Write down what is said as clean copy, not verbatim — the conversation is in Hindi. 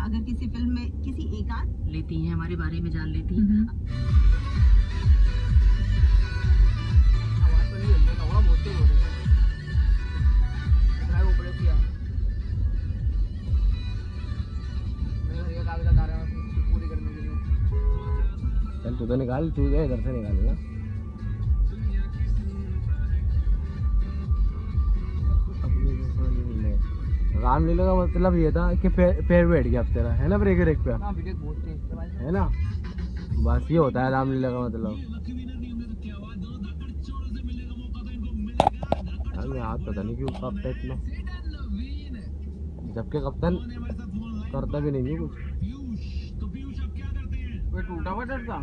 अगर किसी फिल्म में किसी एकांत लेती हैं, हमारे बारे में जान लेती हैं। आवाज तो नहीं है, हवा बहुत तेज हो रही है। ड्राइव ऊपर किया मैं घर का कागज लगा रहा हूं पूरी करने के लिए। चल तू तो निकाल, तू जो इधर से निकालेगा। रामलीला का मतलब ये था कि पैर बैठ गया अब तेरा, है ना, ब्रेक पे हां ब्रेक बहुत तेज है ना, बस ये होता है रामलीला का मतलब। यार हाथ पता नहीं क्यों कांपता है इतना, जबकि कप्तान करता भी नहीं है कुछ। कोई टूटा हुआ डर था।